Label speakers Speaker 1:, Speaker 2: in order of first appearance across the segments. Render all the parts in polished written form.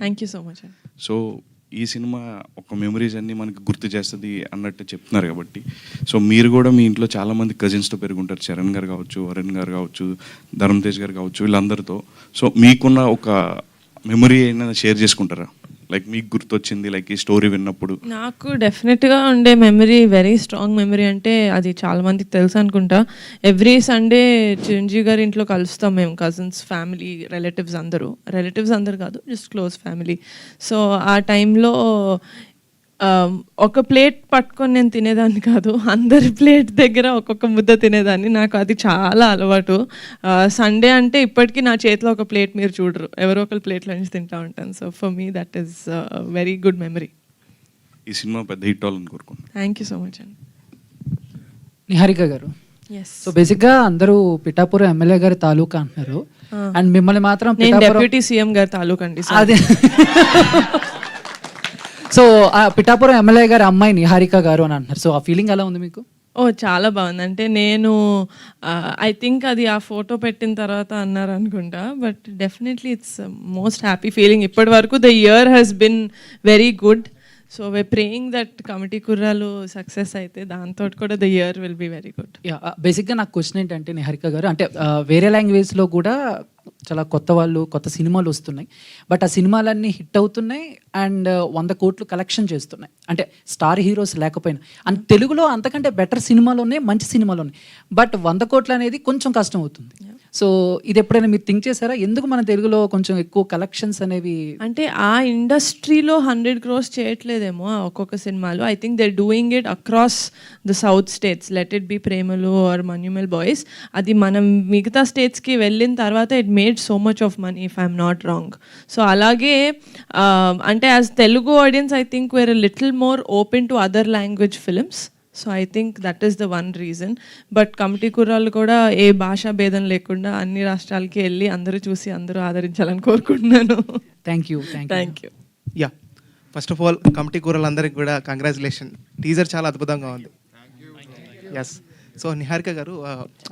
Speaker 1: Thank you so much అండి.
Speaker 2: So ఈ cinema ఒక మెమరీస్ అన్నీ మనకి గుర్తు చేస్తుంది అన్నట్టు చెప్తున్నారు కాబట్టి, సో మీరు కూడా మీ ఇంట్లో చాలామంది కజిన్స్తో పెరుగుంటారు, చరణ్ గారు కావచ్చు, వరుణ్ గారు కావచ్చు, ధరమ్ తేజ్ గారు కావచ్చు, వీళ్ళందరితో. సో మీకున్న ఒక మెమరీ అయినా షేర్ చేసుకుంటారా? లైక్ మీకు గుర్తొచ్చింది లైక్ ఈ స్టోరీ విన్నప్పుడు.
Speaker 1: నాకు డెఫినెట్గా ఉండే మెమరీ, వెరీ స్ట్రాంగ్ మెమరీ అంటే అది చాలా మందికి తెలుసు అనుకుంటా. ఎవ్రీ సండే చిరంజీవి గారి ఇంట్లో కలుస్తాం మేము, కజిన్స్, ఫ్యామిలీ, రిలేటివ్స్ అందరూ కాదు, జస్ట్ క్లోజ్ ఫ్యామిలీ. సో ఆ టైంలో ఒక ప్లేట్ పట్టుకొని నేను తినేదాన్ని కాదు, అందరి ప్లేట్ దగ్గర ఒక్కొక్క ముద్ద తినేదాన్ని. నాకు అది చాలా అలవాటు. సండే అంటే ఇప్పటికీ నా చేతిలో ఒక ప్లేట్ మీరు చూడరు, ఎవరో ఒకరి ప్లేట్లో నుంచి తింటూ ఉంటాను. So for me that is very good memory.
Speaker 2: ఈ సినిమా పెద్ద హిట్ అవ్వాలని కోరుకుంటున్నాను.
Speaker 1: థ్యాంక్ యూ సో మచ్ అండి.
Speaker 3: నిహారిక గారు, సో బేసిక్గా అందరూ పిఠాపురం ఎమ్మెల్యే గారి తాలూకా అంటున్నారు, అండ్ మిమ్మల్ని మాత్రం
Speaker 1: నేను డిప్యూటీ సీఎం గారి తాలూకా అండి.
Speaker 3: అదే సో పిఠాపురం ఎమ్మెల్యే గారి అమ్మాయి నిహారిక గారు అని అంటున్నారు. సో ఆ ఫీలింగ్ ఎలా ఉంది మీకు?
Speaker 1: ఓ చాలా బాగుంది. అంటే నేను ఐ థింక్ అది ఆ ఫోటో పెట్టిన తర్వాత అన్నారు అనుకుంటా, but definitely it's most happy feeling. ఇప్పటి వరకు the year has been very good. So we praying that committee కుర్రాలు సక్సెస్ అయితే దాంతో కూడా the year will be very good.
Speaker 3: బేసిక్గా నాకు క్వశ్చన్ ఏంటంటే నిహారిక గారు, అంటే వేరే లాంగ్వేజ్లో కూడా చాలా కొత్త సినిమాలు వస్తున్నాయి, బట్ ఆ సినిమాలన్నీ హిట్ అవుతున్నాయి అండ్ 100 కోట్లు కలెక్షన్ చేస్తున్నాయి, అంటే స్టార్ హీరోస్ లేకపోయినా. అండ్ తెలుగులో అంతకంటే బెటర్ సినిమాలు ఉన్నాయి, మంచి సినిమాలు ఉన్నాయి, బట్ 100 కోట్లు అనేది కొంచెం కష్టం అవుతుంది. సో ఇది ఎప్పుడైనా మీరు థింక్ చేశారా, ఎందుకు మన తెలుగులో కొంచెం ఎక్కువ కలెక్షన్స్ అనేవి?
Speaker 1: అంటే ఆ ఇండస్ట్రీలో 100 crores చేయట్లేదేమో ఒక్కొక్క సినిమాలు. I think they doing it across the south states, let it be Premalu or Manjummel boys. అది మనం మిగతా స్టేట్స్కి వెళ్ళిన తర్వాత it made so much of money, if I'm not wrong. So అలాగే అంటే as Telugu audience I think we're little more open to other language films. So I think that is the one reason. But committee Kurrollu కూడా ఏ భాషా భేదం లేకుండా అన్ని రాష్ట్రాలకి వెళ్ళి అందరూ చూసి అందరూ ఆదరించాలని కోరుకుంటున్నాను.
Speaker 3: Thank you.
Speaker 4: Yeah, first of all committee కూరలందరికీ కూడా కంగ్రాచులేషన్. టీజర్ చాలా అద్భుతంగా ఉంది. ఎస్. సో నిహారిక గారు,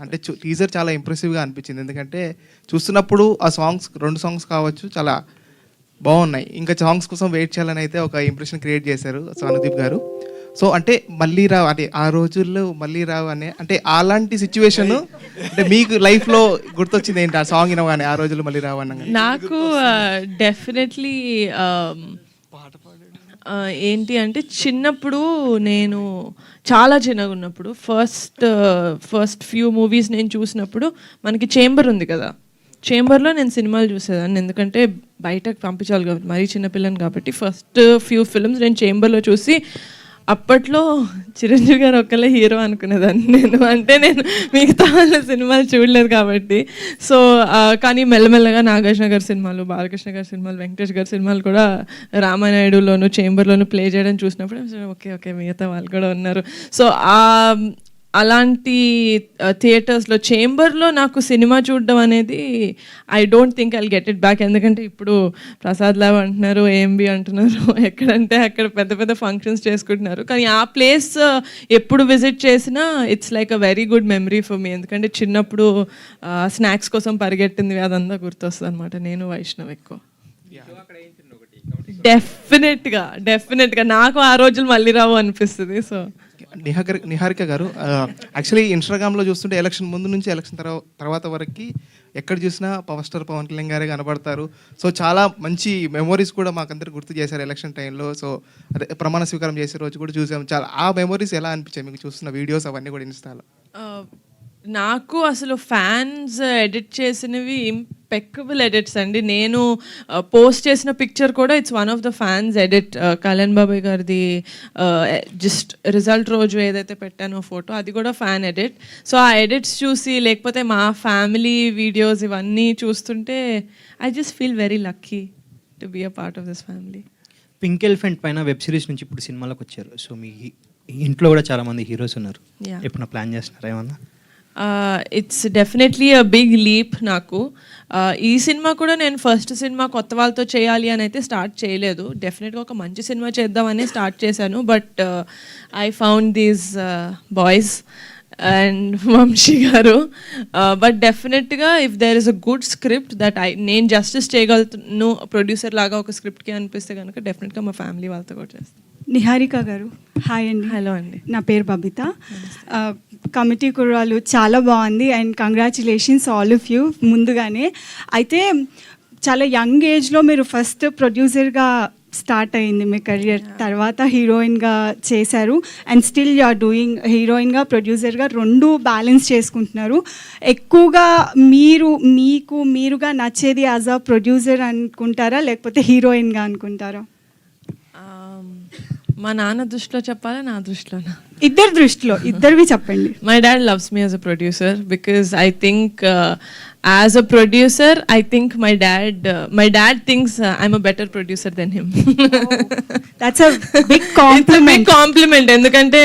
Speaker 4: అంటే టీజర్ చాలా ఇంప్రెసివ్గా అనిపించింది, ఎందుకంటే చూస్తున్నప్పుడు ఆ సాంగ్స్ 2 సాంగ్స్ కావచ్చు చాలా బాగున్నాయి. ఇంకా సాంగ్స్ కోసం వెయిట్ చేయాలని అయితే ఒక ఇంప్రెషన్ క్రియేట్ చేశారు సో అనుదీప్ గారు. సో అంటే మళ్ళీ రావు, అంటే ఆ రోజుల్లో మళ్ళీ రావు అనే, అంటే అలాంటి సిచ్యువేషన్ అంటే మీకు లైఫ్లో గుర్తొచ్చింది ఏంటి ఆ సాంగ్ వినగానే, ఆ రోజుల్లో మళ్ళీ రావు అన్న?
Speaker 1: నాకు డెఫినెట్లీ ఏంటి అంటే చిన్నప్పుడు, నేను చాలా చిన్నగా ఉన్నప్పుడు ఫస్ట్ ఫ్యూ మూవీస్ నేను చూసినప్పుడు మనకి చేంబర్ ఉంది కదా, చేంబర్లో నేను సినిమాలు చూసేదాన్ని, ఎందుకంటే బయటకు పంపించాలి కాబట్టి, మరీ చిన్నపిల్లని కాబట్టి. ఫస్ట్ ఫ్యూ ఫిల్మ్స్ నేను చేంబర్లో చూసి, అప్పట్లో చిరంజీవి గారు ఒక్కలే హీరో అనుకునేదాన్ని నేను, అంటే నేను మిగతా వాళ్ళ సినిమాలు చూడలేదు కాబట్టి. సో కానీ మెల్లమెల్లగా నాగార్జున గారి సినిమాలు, బాలకృష్ణ గారి సినిమాలు, వెంకటేష్ గారి సినిమాలు కూడా రామానాయుడులోను చేంబర్లోను ప్లే చేయడం చూసినప్పుడు ఓకే మిగతా వాళ్ళు కూడా ఉన్నారు. సో అలాంటి థియేటర్స్లో, చేంబర్లో నాకు సినిమా చూడడం అనేది I don't think I'll get it back. ఎందుకంటే ఇప్పుడు ప్రసాద్ ల్యాబ్ అంటున్నారు, ఏఎంబి అంటున్నారు, ఎక్కడంటే అక్కడ పెద్ద పెద్ద ఫంక్షన్స్ చేసుకుంటున్నారు. కానీ ఆ ప్లేస్ ఎప్పుడు విజిట్ చేసినా it's like a very good memory for me. ఎందుకంటే చిన్నప్పుడు స్నాక్స్ కోసం పరిగెట్టింది అదంతా గుర్తొస్తుంది అనమాట. నేను వైష్ణవ్ ఎక్కువ. డెఫినెట్గా నాకు ఆ రోజులు మళ్ళీ రావు అనిపిస్తుంది. సో
Speaker 4: నిహారిక గారు, యాక్చువల్లీ ఇన్స్టాగ్రామ్లో చూస్తుంటే ఎలక్షన్ ముందు నుంచి ఎలక్షన్ తర్వాత వరకు ఎక్కడ చూసినా పవర్ స్టార్ పవన్ కళ్యాణ్ గారే కనబడతారు. సో చాలా మంచి మెమోరీస్ కూడా మాకందరికి గుర్తు చేశారు ఎలక్షన్ టైంలో. సో అదే ప్రమాణ స్వీకారం చేసే రోజు కూడా చూసాం. చాలా ఆ మెమోరీస్ ఎలా అనిపించాయి మీకు చూస్తున్న వీడియోస్ అవన్నీ కూడా ఇన్స్టాలో?
Speaker 1: నాకు అసలు ఫ్యాన్స్ ఎడిట్ చేసినవి ఇంపెక్కబుల్ ఎడిట్స్ అండి. నేను పోస్ట్ చేసిన పిక్చర్ కూడా it's one of the fans edit. Kalyan బాబాయ్ గారిది జస్ట్ రిజల్ట్ రోజు ఏదైతే పెట్టానో ఫోటో, అది కూడా ఫ్యాన్ ఎడిట్. సో ఆ ఎడిట్స్ చూసి, లేకపోతే మా ఫ్యామిలీ వీడియోస్ ఇవన్నీ చూస్తుంటే I just feel very lucky to be a part of this family.
Speaker 5: Pink elephant పైన వెబ్ సిరీస్ నుంచి ఇప్పుడు సినిమాలకు వచ్చారు. సో మీ ఇంట్లో కూడా చాలామంది హీరోస్ ఉన్నారు, ఎప్పుడు ప్లాన్ చేస్తున్నారా ఏమన్నా?
Speaker 1: It's definitely a big leap నాకు. ఈ సినిమా కూడా నేను ఫస్ట్ సినిమా కొత్త వాళ్ళతో చేయాలి అని అయితే స్టార్ట్ చేయలేదు. డెఫినెట్గా ఒక మంచి సినిమా చేద్దామని స్టార్ట్ చేశాను. But I found these boys and Vamshi గారు. బట్ డెఫినెట్గా if there is a good script that నేను జస్టిస్ చేయగలుగుతాను ప్రొడ్యూసర్ లాగా ఒక స్క్రిప్ట్కి అనిపిస్తే కనుక డెఫినెట్గా మా ఫ్యామిలీ వాళ్ళతో కూడా చేస్తాను.
Speaker 6: నిహారిక గారు హాయ్ అండి.
Speaker 1: హలో అండి.
Speaker 6: నా పేరు బబిత. కమిటీ కుర్రాలు చాలా బాగుంది and congratulations all of you ముందుగానే. అయితే చాలా యంగ్ ఏజ్లో మీరు ఫస్ట్ ప్రొడ్యూసర్గా స్టార్ట్ అయింది మీ కెరియర్, తర్వాత హీరోయిన్గా చేశారు and still you are doing హీరోయిన్గా ప్రొడ్యూసర్గా రెండు బ్యాలెన్స్ చేసుకుంటున్నారు. ఎక్కువగా మీరుగా నచ్చేది యాజ్ అ ప్రొడ్యూసర్ అనుకుంటారా లేకపోతే హీరోయిన్గా అనుకుంటారా?
Speaker 1: మా నాన్న దృష్టిలో చెప్పాలా నా దృష్టిలోనా?
Speaker 6: ఇద్దరి దృష్టిలో, ఇద్దరివి చెప్పండి.
Speaker 1: My dad loves me as a producer because I think as a producer, I think my dad thinks I'm a better producer than him.
Speaker 6: That's a big compliment.
Speaker 1: Big compliment. ఎందుకంటే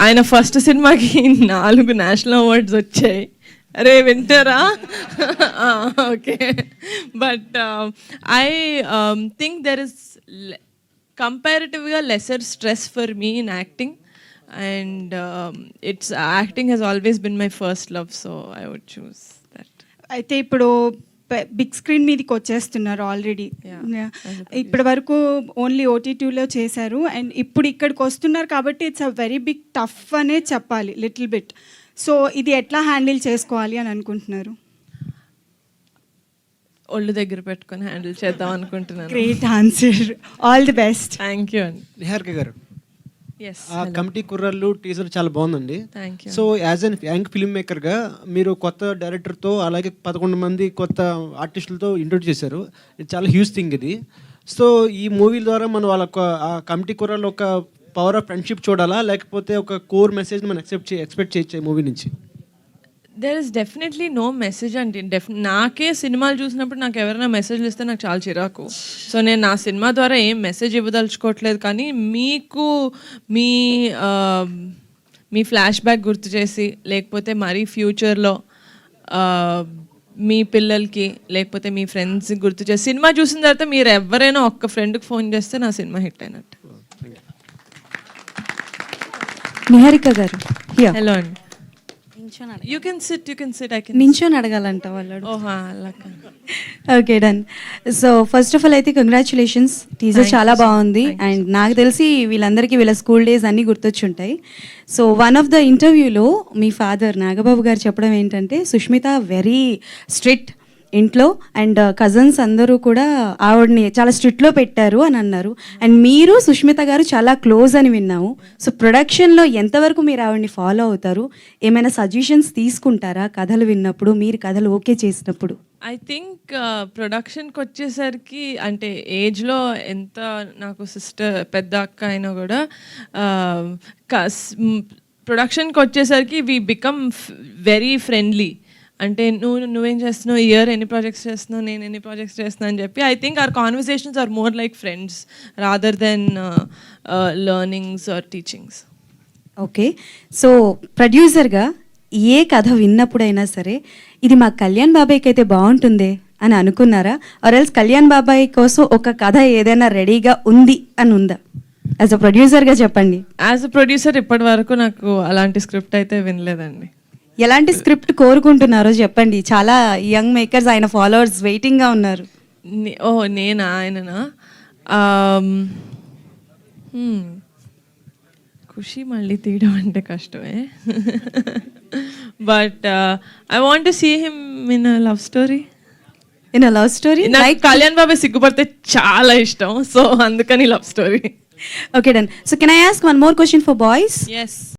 Speaker 1: ఆయన ఫస్ట్ సినిమాకి 4 national awards వచ్చాయి. అరే వింటారా? Okay. But I think there is comparatively lesser stress for me in acting, and acting has always been my first love, so I would choose that.
Speaker 6: అయితే ఇప్పుడు big screen మీదకి వచ్చేస్తున్నారు already. ఇప్పటి వరకు only ఓటీటీలో చేశారు అండ్ ఇప్పుడు ఇక్కడికి వస్తున్నారు కాబట్టి it's a very big tough అనే చెప్పాలి లిటిల్ బిట్. సో ఇది ఎట్లా హ్యాండిల్ చేసుకోవాలి అని అనుకుంటున్నారు?
Speaker 1: ఒళ్ళు దగ్గర పెట్టుకొని హ్యాండిల్ చేద్దాం అనుకుంటున్నాను.
Speaker 6: Great answer, all the best.
Speaker 1: Thank you అండి.
Speaker 7: నిహారిక గారు,
Speaker 1: ఎస్
Speaker 7: ఆ కమిటీ కుర్రాళ్ళు టీజర్ చాలా బాగుందండి.
Speaker 1: Thank you.
Speaker 7: So as an young film మేకర్గా మీరు కొత్త డైరెక్టర్తో అలాగే 11 మంది కొత్త ఆర్టిస్టులతో ఇంట్రొడ్యూస్ చేశారు. ఇది చాలా హ్యూజ్ థింగ్ ఇది. సో ఈ మూవీ ద్వారా మనం వాళ్ళ ఆ కమిటీ కుర్రాళ్ళు ఒక పవర్ ఆఫ్ ఫ్రెండ్షిప్ చూడాలా లేకపోతే ఒక కోర్ మెసేజ్ మనం ఎక్స్పెక్ట్ చేయొచ్చు ఈ మూవీ నుంచి?
Speaker 1: There is definitely no message అండి. నాకే సినిమాలు చూసినప్పుడు నాకు ఎవరైనా మెసేజ్లు ఇస్తే నాకు చాలా చిరాకు. సో నేను నా సినిమా ద్వారా ఏం మెసేజ్ ఇవ్వదలుచుకోవట్లేదు, కానీ మీకు మీ ఫ్లాష్ బ్యాక్ గుర్తు చేసి లేకపోతే మరీ ఫ్యూచర్లో మీ పిల్లలకి లేకపోతే మీ ఫ్రెండ్స్కి గుర్తు చేసి సినిమా చూసిన తర్వాత మీరు ఎవరైనా ఒక్క ఫ్రెండ్కి ఫోన్ చేస్తే నా సినిమా హిట్ అయినట్టు.
Speaker 8: నిహారిక గారు,
Speaker 1: హలో అండి. You can sit. I can.
Speaker 8: నించోని అడగాలంట వాళ్ళు.
Speaker 1: ఓహా అలాగా.
Speaker 8: Okay done. So first of all అయితే కంగ్రాచులేషన్స్, టీజర్ చాలా బాగుంది అండ్ నాకు తెలిసి వీళ్ళందరికీ వీళ్ళ స్కూల్ డేస్ అన్నీ గుర్తొచ్చుంటాయి. సో వన్ ఆఫ్ ద ఇంటర్వ్యూలో మీ ఫాదర్ నాగబాబు గారు చెప్పడం ఏంటంటే సుష్మిత వెరీ స్ట్రిక్ట్ ఇంట్లో అండ్ కజన్స్ అందరూ కూడా ఆవిడని చాలా స్ట్రిక్ట్లో పెట్టారు అని అన్నారు. అండ్ మీరు సుష్మిత గారు చాలా క్లోజ్ అని విన్నాము. సో ప్రొడక్షన్లో ఎంతవరకు మీరు ఆవిడని ఫాలో అవుతారు? ఏమైనా సజెషన్స్ తీసుకుంటారా కథలు విన్నప్పుడు, మీరు కథలు ఓకే చేసినప్పుడు?
Speaker 1: ఐ థింక్ ప్రొడక్షన్కి వచ్చేసరికి అంటే ఏజ్లో ఎంత నాకు సిస్టర్ పెద్ద అక్క అయినా కూడా ప్రొడక్షన్కి వచ్చేసరికి వీ బికమ్ వెరీ ఫ్రెండ్లీ. అంటే నువ్వేం చేస్తున్నావు, ఇయర్ ఎన్ని ప్రాజెక్ట్స్ చేస్తున్నావు, నేను ఎన్ని ప్రాజెక్ట్స్ చేస్తున్నాను అని చెప్పి I think our conversations are more like friends rather than learnings or teachings.
Speaker 8: Okay. So ప్రొడ్యూసర్గా ఏ కథ విన్నప్పుడైనా సరే ఇది మా కళ్యాణ్ బాబాయ్కి అయితే బాగుంటుందే అని అనుకున్నారా? ఆర్ ఎల్స్ కళ్యాణ్ బాబాయ్ కోసం ఒక కథ ఏదైనా రెడీగా ఉంది అని ఉందా? యాజ్ అ ప్రొడ్యూసర్గా చెప్పండి.
Speaker 1: యాజ్ అ ప్రొడ్యూసర్ ఇప్పటి వరకు నాకు అలాంటి స్క్రిప్ట్ అయితే వినలేదండి.
Speaker 8: ఎలాంటి స్క్రిప్ట్ కోరుకుంటున్నారో చెప్పండి. చాలా యంగ్ మేకర్స్ ఆయన ఫాలోవర్స్ వెయిటింగ్గా ఉన్నారు.
Speaker 1: నేనా ఆయననా? ఖుషి మళ్ళీ తీయడం అంటే కష్టమే. But I want to see him in a love story.
Speaker 8: In a love story?
Speaker 1: నాకు కళ్యాణ్ బాబాయ్ సిగ్గుపడితే చాలా ఇష్టం, సో అందుకని love story.
Speaker 8: Okay done. So can I ask one more question for boys?
Speaker 1: Yes.